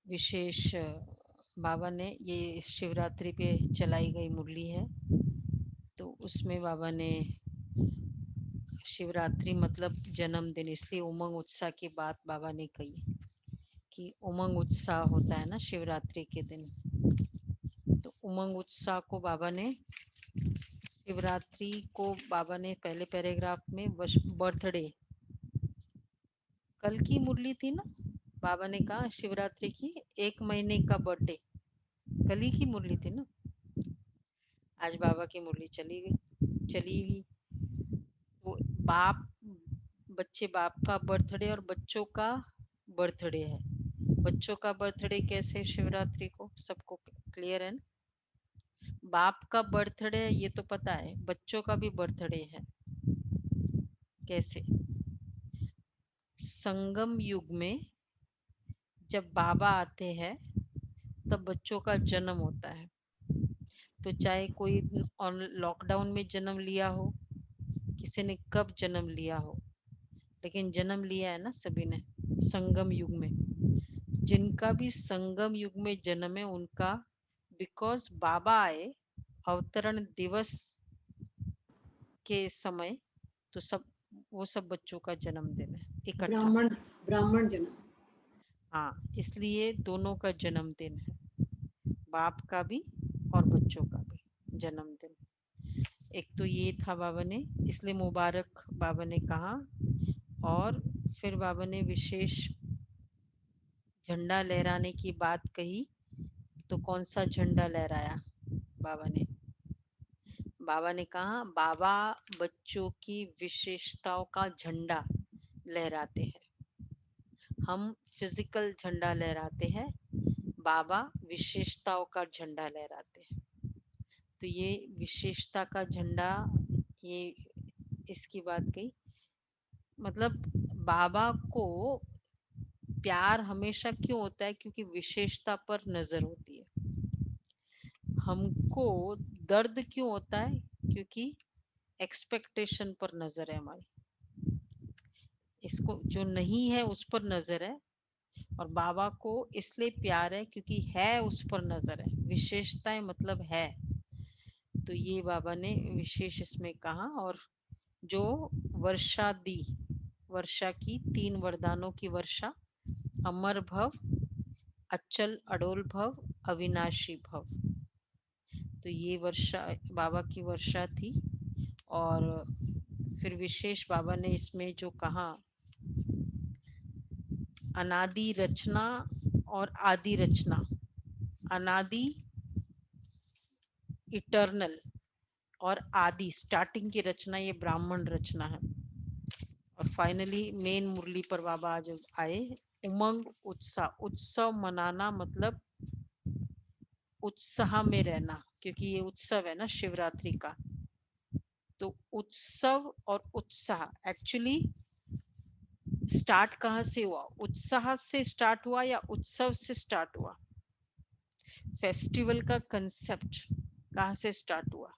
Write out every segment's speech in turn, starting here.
विशेष बाबा ने ये शिवरात्रि पे चलाई गई मुरली है। तो उसमें बाबा ने शिवरात्रि मतलब जन्मदिन, इसलिए उमंग उत्साह की बात बाबा ने कही कि उमंग उत्साह होता है ना शिवरात्रि के दिन। तो उमंग उत्साह को बाबा ने, शिवरात्रि को बाबा ने पहले पैराग्राफ में बर्थडे, कल की मुरली थी ना, बाबा ने कहा शिवरात्रि की 1 महीने का बर्थडे, कल ही की मुरली थी ना। आज बाबा की मुरली चली हुई। वो बाप बच्चे बाप का बर्थडे और बच्चों का बर्थडे है। बच्चों का बर्थडे कैसे शिवरात्रि को, सबको क्लियर है ना? बाप का बर्थडे ये तो पता है, बच्चों का भी बर्थडे है। कैसे? संगम युग में जब बाबा आते हैं तब बच्चों का जन्म होता है। तो चाहे कोई लॉकडाउन में जन्म लिया हो, किसी ने कब जन्म लिया हो, लेकिन जन्म लिया है ना सभी ने संगम युग में। जिनका भी संगम युग में जन्म है उनका, बिकॉज बाबा आए अवतरण दिवस के समय, तो सब वो सब बच्चों का जन्मदिन है इकट्ठा। ब्राह्मण जन्म। हाँ, इसलिए दोनों का जन्मदिन है, बाप का भी और बच्चों का भी जन्मदिन। एक तो ये था बाबा ने, इसलिए मुबारक बाबा ने कहा। और फिर बाबा ने विशेष झंडा लहराने की बात कही। तो कौन सा झंडा लहराया बाबा ने? बाबा ने कहा बाबा बच्चों की विशेषताओं का झंडा लहराते हैं। हम फिजिकल झंडा लहराते हैं, बाबा विशेषताओं का झंडा लहराते हैं। तो ये विशेषता का झंडा, ये इसकी बात कही। मतलब बाबा को प्यार हमेशा क्यों होता है? क्योंकि विशेषता पर नजर होती है। हमको दर्द क्यों होता है? क्योंकि एक्सपेक्टेशन पर नजर है हमारी, इसको जो नहीं है उस पर नजर है। और बाबा को इसलिए प्यार है क्योंकि है उस पर नजर है, विशेषताएं मतलब है। तो ये बाबा ने विशेष इसमें कहा। और जो वर्षा दी, वर्षा की 3 वरदानों की वर्षा, अमर भव, अचल अडोल भव, अविनाशी भव। तो ये वर्षा बाबा की वर्षा थी। और फिर विशेष बाबा ने इसमें जो कहा, अनादि रचना और आदि रचना। अनादि इटर्नल और आदि स्टार्टिंग की रचना, ये ब्राह्मण रचना है। और फाइनली मेन मुरली पर बाबा आज आए, उमंग उत्साह। उत्सव मनाना मतलब उत्साह में रहना, क्योंकि ये उत्सव है ना शिवरात्रि का। तो उत्सव और उत्साह एक्चुअली स्टार्ट कहाँ से हुआ? उत्साह से स्टार्ट हुआ या उत्सव से स्टार्ट हुआ? फेस्टिवल का कंसेप्ट कहाँ से स्टार्ट हुआ?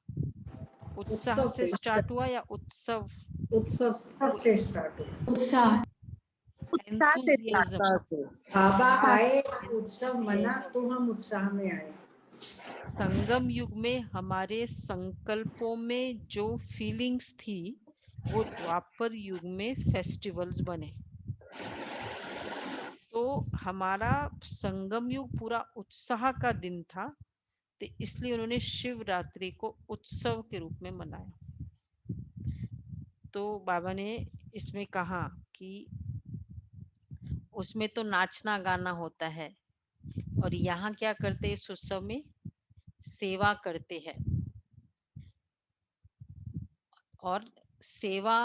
उत्साह उत्सव से से स्टार्ट हुआ या उत्सव? उत्सव से स्टार्ट हुआ। उत्साह उत्साह से एंथुजियाज्म। बाबा उत्साह आए, उत्सव मना, तो हम उत्साह में आए। संगम युग में हमारे संकल्पों में जो फीलिंग्स थी वो द्वापर युग में फेस्टिवल्स बने। तो हमारा संगम युग पूरा उत्साह का दिन था, तो इसलिए उन्होंने शिवरात्रि को उत्सव के रूप में मनाया। तो बाबा ने इसमें कहा कि उसमें तो नाचना गाना होता है, और यहाँ क्या करते हैं इस उत्सव में? सेवा करते हैं। और सेवा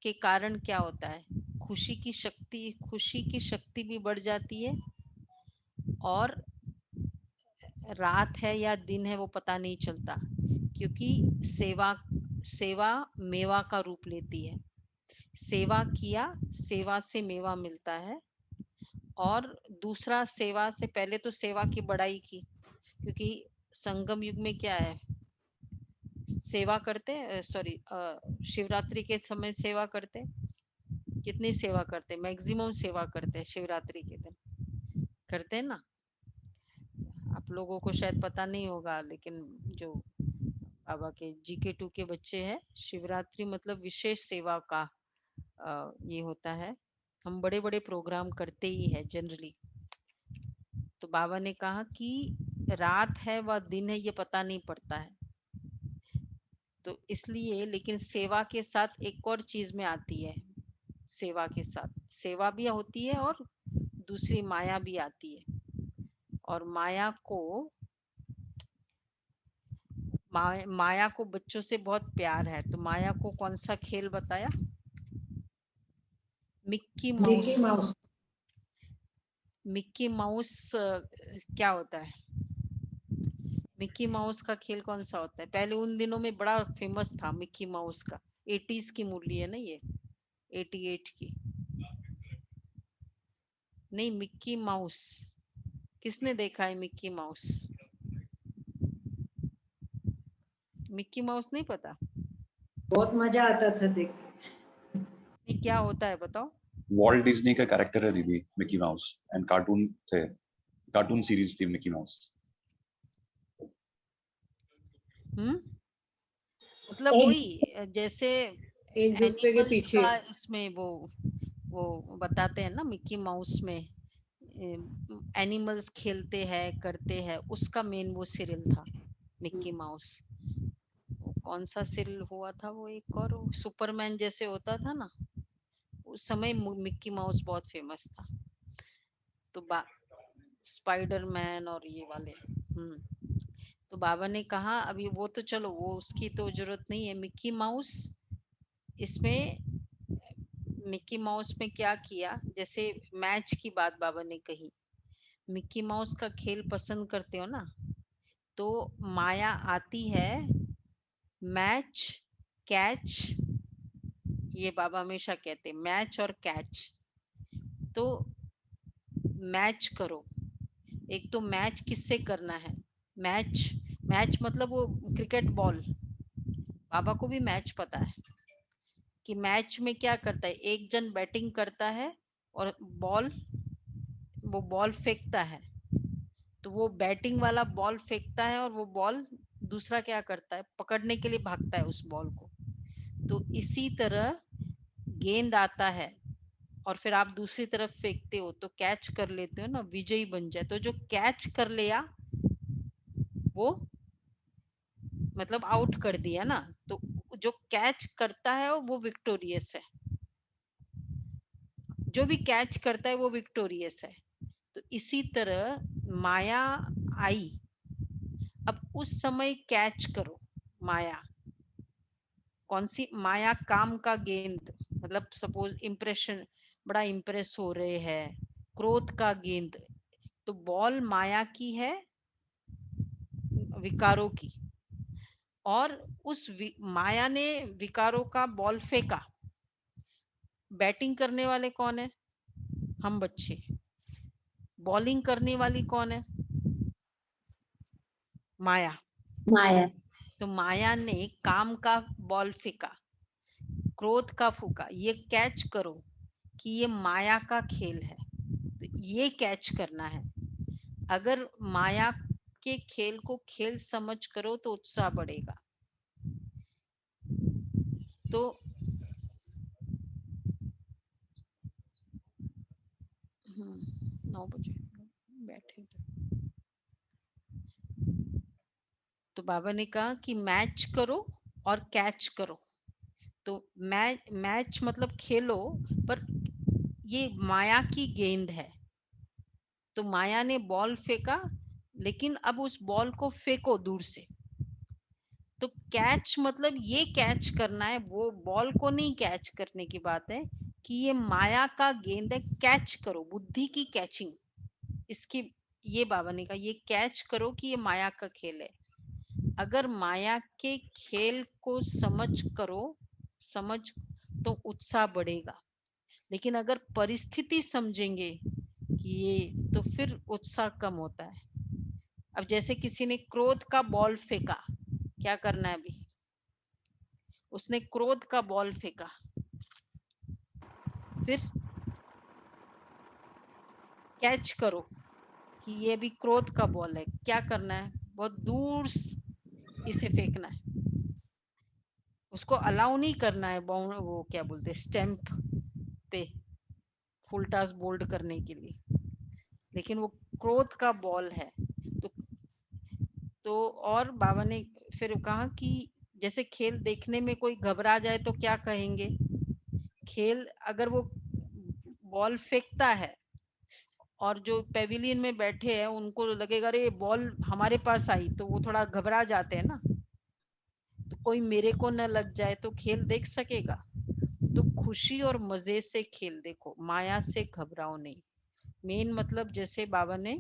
के कारण क्या होता है? खुशी की शक्ति भी बढ़ जाती है। और रात है या दिन है वो पता नहीं चलता, क्योंकि सेवा मेवा का रूप लेती है। सेवा किया, सेवा से मेवा मिलता है। और दूसरा, सेवा से पहले तो सेवा की बड़ाई की, क्योंकि संगम युग में क्या है, सेवा करते हैं, सॉरी शिवरात्रि के समय सेवा करते, कितनी सेवा करते? मैक्सिमम सेवा करते हैं शिवरात्रि के दिन। करते हैं ना। आप लोगों को शायद पता नहीं होगा, लेकिन जो बाबा के GK2 के बच्चे हैं, शिवरात्रि मतलब विशेष सेवा का ये होता है। हम बड़े बड़े प्रोग्राम करते ही है जनरली। तो बाबा ने कहा कि रात है व दिन है ये पता नहीं पड़ता है, तो इसलिए लेकिन सेवा के साथ एक और चीज में आती है। सेवा के साथ सेवा भी होती है और दूसरी माया भी आती है। और माया को बच्चों से बहुत प्यार है। तो माया को कौन सा खेल बताया? Mickey Mickey mouse. Mouse. Mickey mouse क्या होता है? मिक्की माउस का खेल कौन सा होता है? पहले उन दिनों में बड़ा फेमस था मिक्की माउस का। 80s की मूवी है ना ये, 88 की। नहीं, मिक्की माउस किसने देखा है? मिक्की माउस, मिक्की माउस नहीं पता? बहुत मजा आता था देख के। नहीं, क्या होता है बताओ। वॉल्ट डिज्नी का कैरेक्टर है दीदी, मिकी माउस, एंड कार्टून थे, कार्टून सीरीज थी मिकी माउस। मतलब वही जैसे एक दूसरे के एनिमल्स पीछे। का इसमें वो बताते हैं ना मिक्की माउस में, एनिमल्स खेलते हैं करते हैं, उसका मेन वो सीरियल था मिक्की माउस। वो कौन सा सीरियल हुआ था वो, एक और सुपरमैन जैसे होता था ना, उस समय मिक्की माउस बहुत फेमस था। तो स्पाइडरमैन और ये वाले। तो बाबा ने कहा अभी वो तो चलो, वो उसकी तो जरूरत नहीं है। मिक्की माउस इसमें, मिक्की माउस में क्या किया, जैसे मैच की बात बाबा ने कही, मिक्की माउस का खेल पसंद करते हो ना, तो माया आती है मैच कैच, ये बाबा हमेशा कहते हैं मैच और कैच। तो मैच करो। एक तो मैच किससे करना है? मैच, मैच मतलब वो क्रिकेट बॉल। बाबा को भी मैच पता है कि मैच में क्या करता है, एक जन बैटिंग करता है और वो बॉल फेंकता है। तो वो बैटिंग वाला बॉल फेंकता है और वो बॉल दूसरा क्या करता है, पकड़ने के लिए भागता है उस बॉल को। तो इसी तरह गेंद आता है और फिर आप दूसरी तरफ फेंकते हो तो कैच कर लेते हो ना, विजयी बन जाए। तो जो कैच कर लिया वो मतलब आउट कर दिया ना, तो जो कैच करता है वो विक्टोरियस है। जो भी कैच करता है वो विक्टोरियस है। तो इसी तरह माया आई, अब उस समय कैच करो। माया कौन सी? माया काम का गेंद, मतलब सपोज इम्प्रेशन, बड़ा इम्प्रेस हो रहे हैं, क्रोध का गेंद। तो बॉल माया की है, विकारों की। और उस माया ने विकारों का बॉल फेंका। बैटिंग करने वाले कौन है? हम बच्चे। बॉलिंग करने वाली कौन है? माया। माया। तो माया ने काम का बॉल फेंका, क्रोध का फूका। ये कैच करो कि ये माया का खेल है, तो ये कैच करना है। अगर माया के खेल को खेल समझ करो तो उत्साह बढ़ेगा। तो 9 बजे बैठे थे। तो बाबा ने कहा कि मैच करो और कैच करो। तो मैच मतलब खेलो, पर ये माया की गेंद है। तो माया ने बॉल फेंका, लेकिन अब उस बॉल को फेंको दूर से। तो कैच मतलब ये कैच करना है, वो बॉल को नहीं कैच करने की बात है कि ये माया का गेंद है, कैच करो, बुद्धि की कैचिंग इसकी। ये बाबा ने कहा ये कैच करो कि ये माया का खेल है। अगर माया के खेल को समझ तो उत्साह बढ़ेगा। लेकिन अगर परिस्थिति समझेंगे कि ये, तो फिर उत्साह कम होता है। अब जैसे किसी ने क्रोध का बॉल फेंका, क्या करना है अभी? उसने क्रोध का बॉल फेंका, फिर कैच करो। कि ये भी क्रोध का बॉल है, क्या करना है, बहुत दूर इसे फेंकना है, उसको अलाउ नहीं करना है वो क्या बोलते हैं स्टैंप पे फुल टॉस बोल्ड करने के लिए, लेकिन वो क्रोध का बॉल है। तो और बाबा ने फिर कहा कि जैसे खेल देखने में कोई घबरा जाए तो क्या कहेंगे, खेल अगर वो बॉल फेंकता है और जो पेविलियन में बैठे हैं उनको लगेगा अरे बॉल हमारे पास आई, तो वो थोड़ा घबरा जाते हैं ना, तो कोई मेरे को न लग जाए, तो खेल देख सकेगा। तो खुशी और मजे से खेल देखो, माया से घबराओ नहीं। मेन मतलब जैसे बाबा ने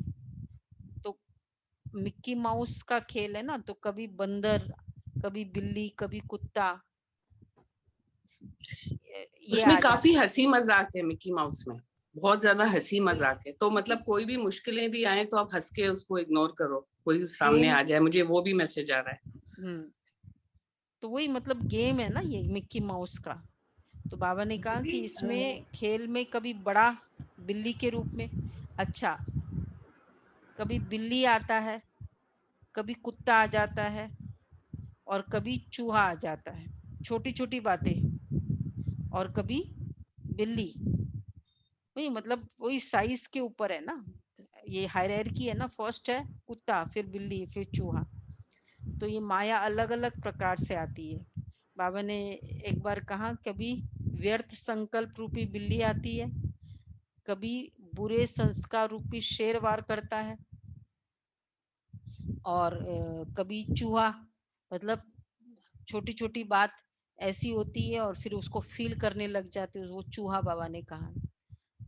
तो मिक्की माउस का खेल है ना, तो कभी बंदर, कभी बिल्ली, कभी कुत्ता, ये उसमें आ काफी जाता है। हंसी मजाक है मिकी माउस में, बहुत ज्यादा हंसी मजाक है। तो मतलब कोई भी मुश्किलें भी आए तो आप हंस के उसको इग्नोर करो, कोई सामने गेम, आ जाए, मुझे वो भी मैसेज आ रहा है। तो वही मतलब गेम है ना ये मिक्की माउस का। तो बाबा ने कहा कि इसमें खेल में कभी बड़ा बिल्ली के रूप में, अच्छा कभी बिल्ली आता है, कभी कुत्ता आ जाता है, और कभी चूहा आ जाता है, छोटी छोटी बातें, और कभी बिल्ली, वही मतलब वही साइज के ऊपर है ना, ये हायरार्की है ना, फर्स्ट है कुत्ता, फिर बिल्ली, फिर चूहा। तो ये माया अलग अलग प्रकार से आती है। बाबा ने एक बार कहा कभी व्यर्थ संकल्प रूपी बिल्ली आती है, कभी बुरे संस्कार रूपी शेर वार करता है, और कभी चूहा, मतलब छोटी छोटी बात ऐसी होती है और फिर उसको फील करने लग जाते हैं, वो चूहा बाबा ने कहा।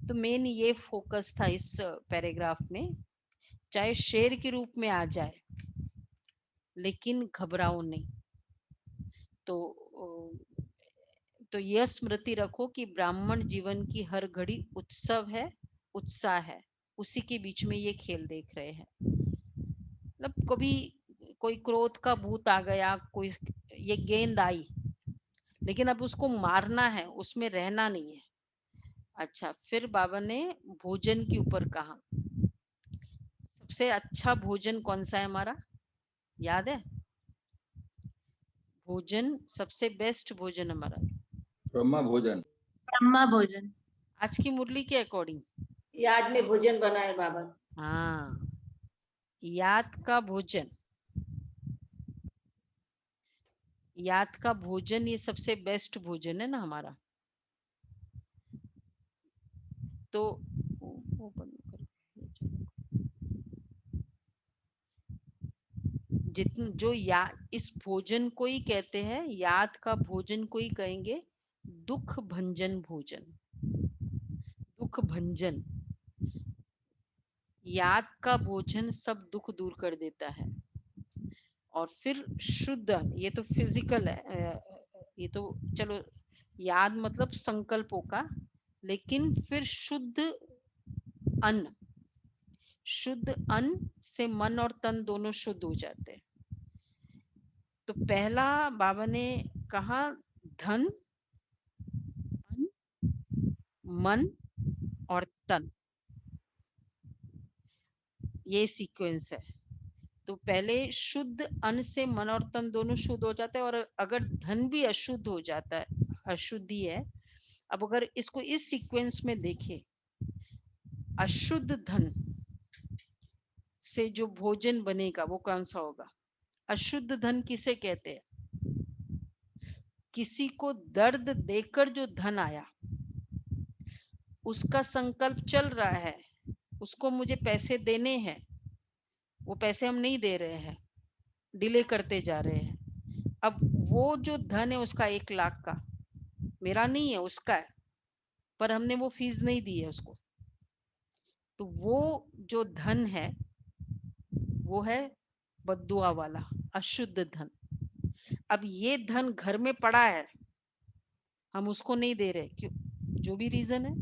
तो मेन ये फोकस था इस पैराग्राफ में, चाहे शेर के रूप में आ जाए लेकिन घबराओ नहीं। तो तो यह स्मृति रखो कि ब्राह्मण जीवन की हर घड़ी उत्सव है, उत्साह है, उसी के बीच में ये खेल देख रहे हैं। मतलब कभी कोई क्रोध का भूत आ गया, कोई ये गेंद आई, लेकिन अब उसको मारना है, उसमें रहना नहीं है। अच्छा, फिर बाबा ने भोजन के ऊपर कहा, सबसे अच्छा भोजन कौन सा है हमारा, याद है? भोजन सबसे बेस्ट भोजन हमारा ब्रह्मा भोजन। ब्रह्मा भोजन। आज की मुरली के अकॉर्डिंग, याद में भोजन बनाए बाबा। हाँ, याद का भोजन, याद का भोजन ये सबसे बेस्ट भोजन है ना हमारा। तो वो बंद कर, जितन जो या इस भोजन को ही कहते हैं, याद का भोजन को ही कहेंगे दुख भंजन भोजन। दुख भंजन, याद का भोजन सब दुख दूर कर देता है। और फिर शुद्ध, ये तो फिजिकल है, ये तो चलो याद मतलब संकल्पों का, लेकिन फिर शुद्ध अन्न, शुद्ध अन्न से मन और तन दोनों शुद्ध हो जाते हैं। तो पहला बाबा ने कहा धन, अन्न, मन और तन, ये सीक्वेंस है। तो पहले शुद्ध अन्न से मन और तन दोनों शुद्ध हो जाते हैं, और अगर धन भी अशुद्ध हो जाता है, अशुद्धि है। अब अगर इसको इस सीक्वेंस में देखें, अशुद्ध धन से जो भोजन बनेगा वो कौन सा होगा? अशुद्ध धन किसे कहते हैं? किसी को दर्द देकर जो धन आया, उसका संकल्प चल रहा है, उसको मुझे पैसे देने हैं, वो पैसे हम नहीं दे रहे हैं, डिले करते जा रहे हैं। अब वो जो धन है उसका 1 लाख का, मेरा नहीं है, उसका है, पर हमने वो फीस नहीं दी है उसको। तो वो जो धन है वो है बद्दुआ वाला अशुद्ध धन। अब ये धन घर में पड़ा है, हम उसको नहीं दे रहे, क्यों? जो भी रीजन है,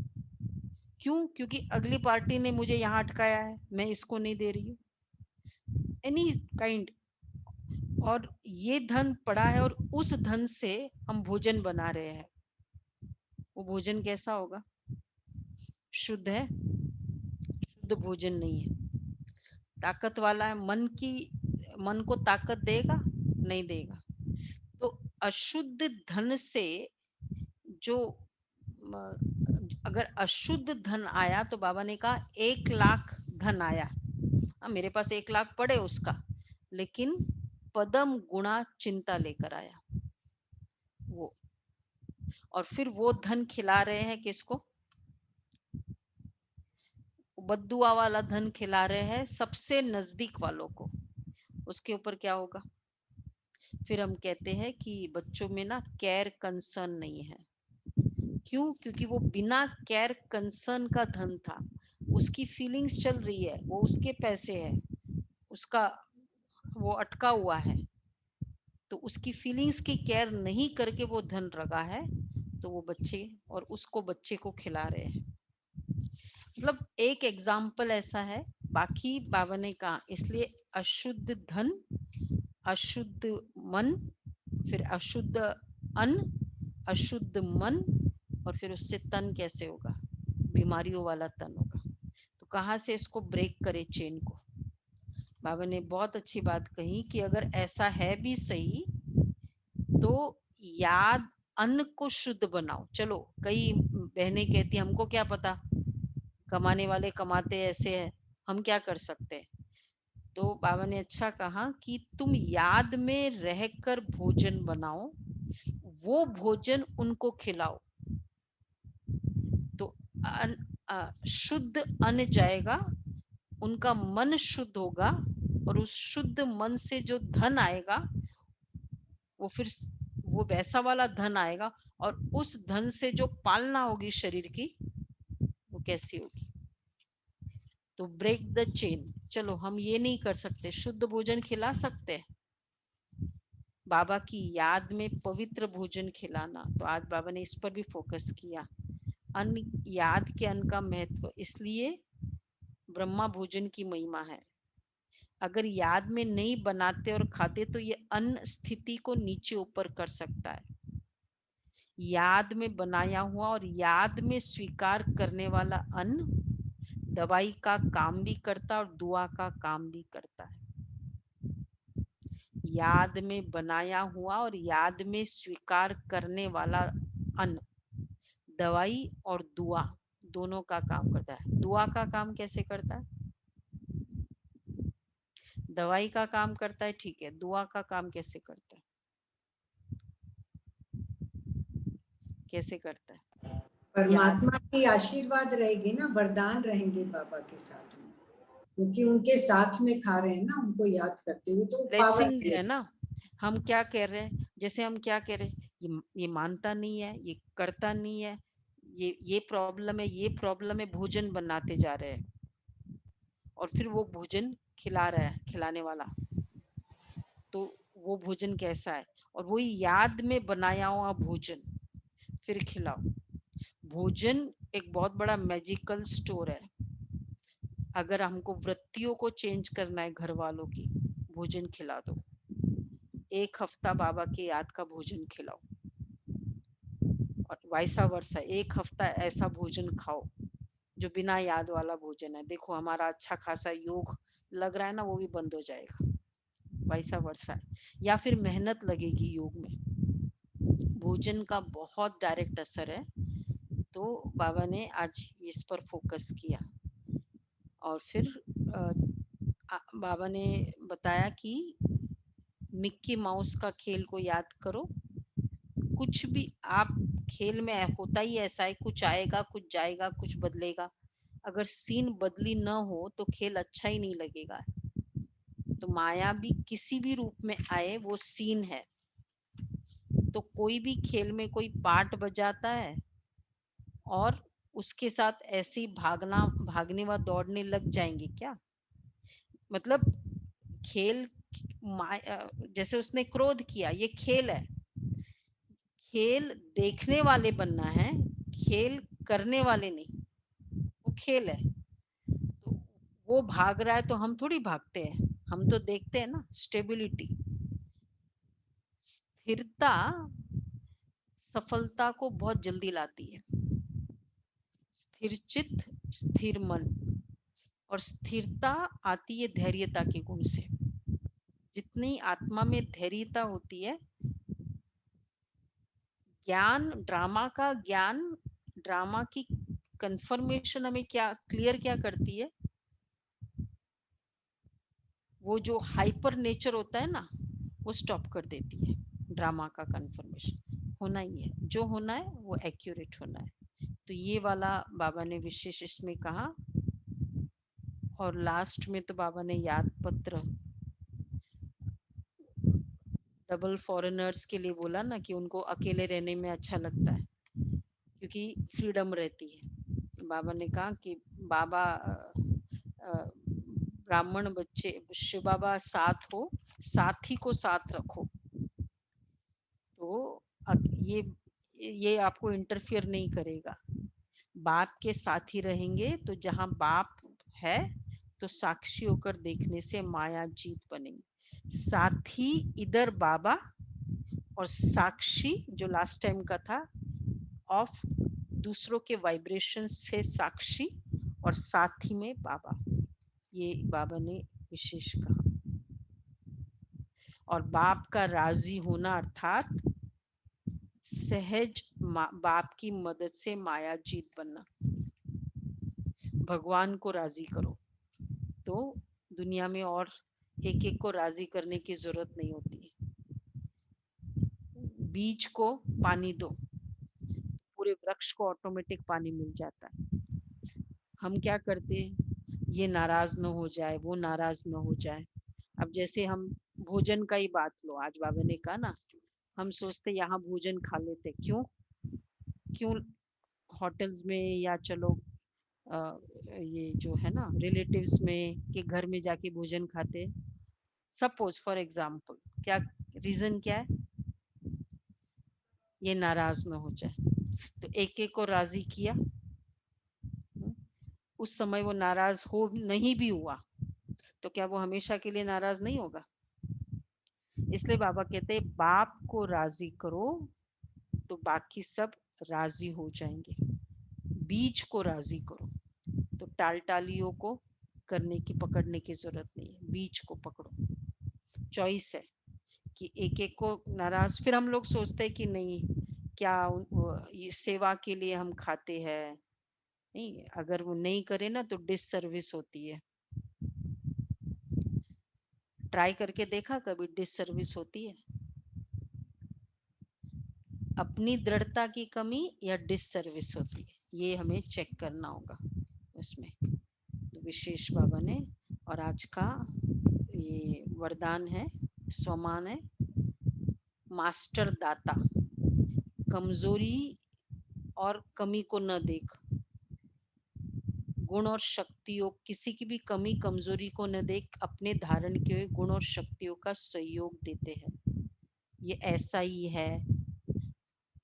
क्यों? क्योंकि अगली पार्टी ने मुझे यहाँ अटकाया है, मैं इसको नहीं दे रही हूँ, एनी काइंड। और ये धन पड़ा है और उस धन से हम भोजन बना रहे हैं, वो भोजन कैसा होगा? शुद्ध है? शुद्ध भोजन नहीं है। ताकत वाला है, मन को ताकत देगा? नहीं देगा। तो अशुद्ध धन से जो अगर अशुद्ध धन आया तो बाबा ने कहा 1 लाख धन आया, मेरे पास 1 लाख पड़े उसका, लेकिन पदम गुणा चिंता लेकर आया वो, और फिर वो धन खिला रहे हैं किसको? बद्दुआ वाला धन खिला रहे हैं सबसे नजदीक वालों को। उसके ऊपर क्या होगा? फिर हम कहते हैं कि बच्चों में ना केयर कंसर्न नहीं है। क्यों? क्योंकि वो बिना केयर कंसर्न का धन था, उसकी फीलिंग्स चल रही है, वो उसके पैसे है, उसका वो अटका हुआ है, तो उसकी फीलिंग्स की केयर नहीं करके वो धन रखा है, तो वो बच्चे और उसको बच्चे को खिला रहे हैं। मतलब एक एग्जाम्पल ऐसा है, बाकी बाबा ने कहा इसलिए अशुद्ध धन, अशुद्ध मन, फिर अशुद्ध अन्न, अशुद्ध मन, और फिर उससे तन कैसे होगा? बीमारियों वाला तन होगा। तो कहाँ से इसको ब्रेक करे चेन को? बाबा ने बहुत अच्छी बात कही कि अगर ऐसा है भी सही तो याद अन्न को शुद्ध बनाओ। चलो कई बहनें कहती हमको क्या पता, कमाने वाले कमाते ऐसे हैं, हम क्या कर सकते हैं? तो बाबा ने अच्छा कहा कि तुम याद में रहकर भोजन बनाओ, वो भोजन उनको खिलाओ, तो शुद्ध अन्न जाएगा, उनका मन शुद्ध होगा, और उस शुद्ध मन से जो धन आएगा वो फिर वो वैसा वाला धन आएगा, और उस धन से जो पालना होगी शरीर की वो कैसी होगी? तो ब्रेक द चेन। चलो हम ये नहीं कर सकते, शुद्ध भोजन खिला सकते हैं, बाबा की याद में पवित्र भोजन खिलाना, तो आज बाबा ने इस पर भी फोकस किया। अन्न, याद के अन्न का महत्व, इसलिए ब्रह्मा भोजन की महिमा है। अगर याद में नहीं बनाते और खाते तो ये अन्न स्थिति को नीचे ऊपर कर सकता है। याद में बनाया हुआ और याद में स्वीकार करने वाला अन्न दवाई का काम भी करता है और दुआ का काम भी करता है। याद में बनाया हुआ और याद में स्वीकार करने वाला अन्न दवाई और दुआ दोनों का काम करता है। दुआ का काम कैसे करता है? दवाई का काम करता है, ठीक है, दुआ का काम कैसे करता है? कैसे करता है? परमात्मा की आशीर्वाद रहेगी ना, वरदान रहेंगे बाबा के साथ में, क्योंकि उनके साथ में खा रहे हैं ना, उनको याद करते हुए, तो पावर ब्लेसिंग है ना। हम क्या कह रहे हैं, जैसे हम क्या कह रहे हैं, ये मानता नहीं है, ये करता नहीं है, ये प्रॉब्लम है, ये प्रॉब्लम है, भोजन बनाते जा रहे हैं और फिर वो भोजन खिला रहा है खिलाने वाला, तो वो भोजन कैसा है? और वही याद में बनाया हुआ भोजन फिर खिलाओ। भोजन एक बहुत बड़ा मैजिकल स्टोर है। अगर हमको वृत्तियों को चेंज करना है घर वालों की, भोजन खिला दो। 1 हफ्ता बाबा के याद का भोजन खिलाओ, और वैसा वर्षा 1 हफ्ता ऐसा भोजन खाओ जो बिना याद वाला भोजन है। देखो हमारा अच्छा खासा योग लग रहा है ना, वो भी बंद हो जाएगा, वैसा वर्षा है। या फिर मेहनत लगेगी योग में, भोजन का बहुत डायरेक्ट असर है। तो बाबा ने आज इस पर फोकस किया। और फिर बाबा ने बताया कि मिक्की माउस का खेल को याद करो। कुछ भी आप खेल में होता ही ऐसा है, कुछ आएगा, कुछ जाएगा, कुछ बदलेगा। अगर सीन बदली न हो तो खेल अच्छा ही नहीं लगेगा। तो माया भी किसी भी रूप में आए, वो सीन है। तो कोई भी खेल में कोई पार्ट बजाता है और उसके साथ ऐसे ही भागने व दौड़ने लग जाएंगे क्या? मतलब खेल जैसे उसने क्रोध किया, ये खेल है। खेल देखने वाले बनना है, खेल करने वाले नहीं। वो खेल है, तो वो भाग रहा है तो हम थोड़ी भागते हैं, हम तो देखते हैं ना। स्टेबिलिटी, स्थिरता सफलता को बहुत जल्दी लाती है। स्थिर चित्त, स्थिर मन, और स्थिरता आती है धैर्यता के गुण से। जितनी आत्मा में धैर्यता होती है, ज्ञान, ड्रामा का ज्ञान, ड्रामा की कंफर्मेशन हमें क्या क्लियर क्या करती है, वो जो हाइपर नेचर होता है ना, वो स्टॉप कर देती है। ड्रामा का कंफर्मेशन होना ही है, जो होना है वो एक्यूरेट होना है। तो ये वाला बाबा ने विशेष इसमें कहा। और लास्ट में तो बाबा ने याद पत्र डबल फॉरेनर्स के लिए बोला ना, कि उनको अकेले रहने में अच्छा लगता है क्योंकि फ्रीडम रहती है। बाबा ने कहा कि बाबा ब्राह्मण बच्चे, शिव बाबा साथ हो, साथी को साथ रखो, तो ये आपको इंटरफियर नहीं करेगा। बाप के साथ ही रहेंगे तो जहां बाप है तो साक्षी होकर देखने से माया जीत बनेंगे। साथी इधर बाबा और साक्षी जो लास्ट टाइम का था, ऑफ दूसरों के वाइब्रेशन से साक्षी और साथी में बाबा, ये बाबा ने विशेष कहा। और बाप का राजी होना अर्थात सहज बाप की मदद से माया जीत बनना। भगवान को राजी करो तो दुनिया में और एक एक को राजी करने की जरूरत नहीं होती है। बीज को पानी दो, पूरे वृक्ष को ऑटोमेटिक पानी मिल जाता है। हम क्या करते हैं, ये नाराज न हो जाए, वो नाराज न हो जाए। अब जैसे हम भोजन का ही बात लो, आज बाबा ने कहा ना, हम सोचते यहाँ भोजन खा लेते, क्यों क्यों होटल्स में या चलो ये जो है ना रिलेटिव्स में के घर में जाके भोजन खाते। सपोज फॉर एग्जाम्पल, क्या रीजन क्या है, ये नाराज न हो जाए, तो एक एक को राजी किया। उस समय वो नाराज हो नहीं भी हुआ तो क्या वो हमेशा के लिए नाराज नहीं होगा? इसलिए बाबा कहते हैं बाप को राजी करो तो बाकी सब राजी हो जाएंगे। बीज को राजी करो तो टालियों को करने की, पकड़ने की जरूरत नहीं है, बीज को पकड़ो। चॉइस है कि एक एक को नाराज, फिर हम लोग सोचते हैं कि नहीं, क्या ये सेवा के लिए हम खाते हैं, नहीं, अगर वो नहीं करे ना तो डिससर्विस होती है। ट्राई करके देखा कभी डिससर्विस होती है? अपनी दृढ़ता की कमी या डिससर्विस होती है, ये हमें चेक करना होगा उसमें। तो विशेष बाबा ने, और आज का ये वरदान है, स्वमान है, मास्टर दाता, कमजोरी और कमी को न देख, गुण और शक्तियों, किसी की भी कमी कमजोरी को न देख, अपने धारण किए हुए गुण और शक्तियों का सहयोग देते हैं। ये ऐसा ही है,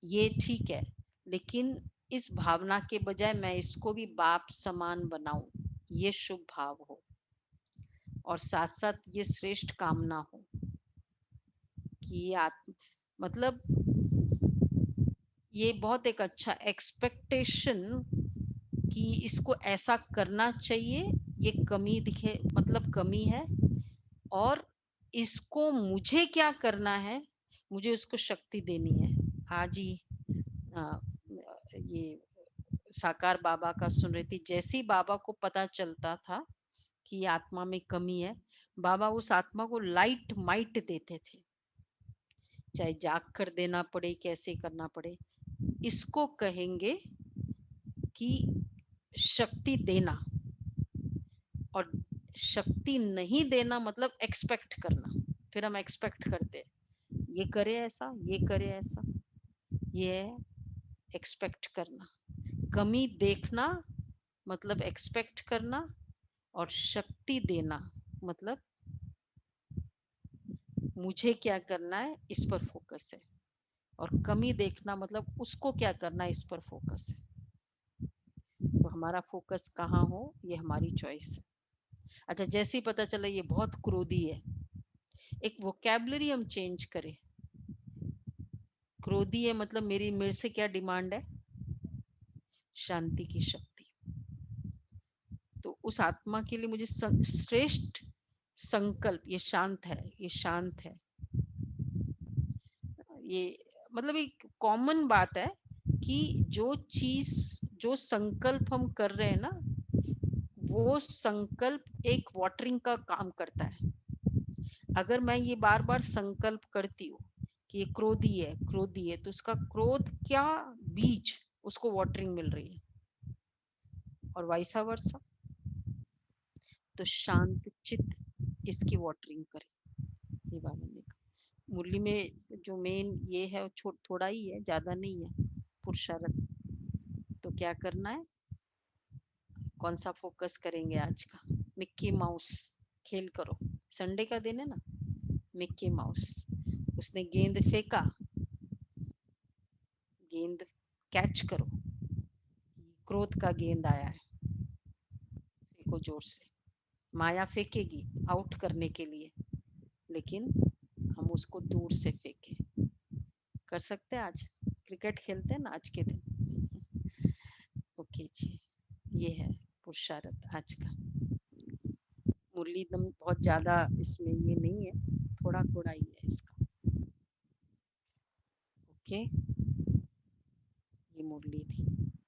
ये ठीक है, लेकिन इस भावना के बजाय मैं इसको भी बाप समान बनाऊं, ये शुभ भाव हो, और साथ साथ ये श्रेष्ठ कामना हो कि ये मतलब ये बहुत एक अच्छा एक्सपेक्टेशन कि इसको ऐसा करना चाहिए, ये कमी दिखे मतलब कमी है, और इसको मुझे क्या करना है, मुझे उसको शक्ति देनी है। आज ही ये साकार बाबा का सुन रही थी, जैसे ही बाबा को पता चलता था कि आत्मा में कमी है, बाबा उस आत्मा को लाइट माइट देते थे, चाहे जाग कर देना पड़े, कैसे करना पड़े। इसको कहेंगे कि शक्ति देना, और शक्ति नहीं देना मतलब एक्सपेक्ट करना। फिर हम एक्सपेक्ट करते हैं ये करे ऐसा, ये करे ऐसा, ये है एक्सपेक्ट करना। कमी देखना मतलब एक्सपेक्ट करना, और शक्ति देना मतलब मुझे क्या करना है इस पर फोकस है, और कमी देखना मतलब उसको क्या करना है इस पर फोकस है। तो हमारा फोकस कहाँ हो, ये हमारी चॉइस है। अच्छा, जैसे ही पता चला ये बहुत क्रोधी है, एक वोकैबुलरी हम चेंज करें। क्रोधी है मतलब मेरे से क्या डिमांड है? शांति की शक्ति। तो उस आत्मा के लिए मुझे श्रेष्ठ संकल्प, ये शांत है, ये शांत है, ये मतलब एक कॉमन बात है कि जो चीज, जो संकल्प हम कर रहे हैं ना, वो संकल्प एक वाटरिंग का काम करता है। अगर मैं ये बार बार संकल्प करती हूँ कि ये क्रोधी है, क्रोधी है, तो उसका क्रोध क्या बीज उसको वाटरिंग मिल रही है, और वाइसा वर्सा। तो शांत चित्त इसकी वाटरिंग करे, ये बाबा ने कहा। मुरली में जो मेन ये है वो थोड़ा ही है, ज्यादा नहीं है, पुरुषार्थ। तो क्या करना है, कौन सा फोकस करेंगे आज का? मिक्की माउस खेल करो, संडे का दिन है ना, मिक्की माउस। उसने गेंद फेंका, गेंद कैच करो, क्रोध का गेंद आया है, फेंको जोर से। माया फेंकेगी आउट करने के लिए, लेकिन हम उसको दूर से फेंके। कर सकते हैं आज, क्रिकेट खेलते हैं ना आज के दिन। ओके जी, ये है पुरुषार्थ आज का। मुरली एकदम बहुत ज्यादा इसमें ये नहीं है, थोड़ा थोड़ा ही है इसका। ओके, ये मुरली थी।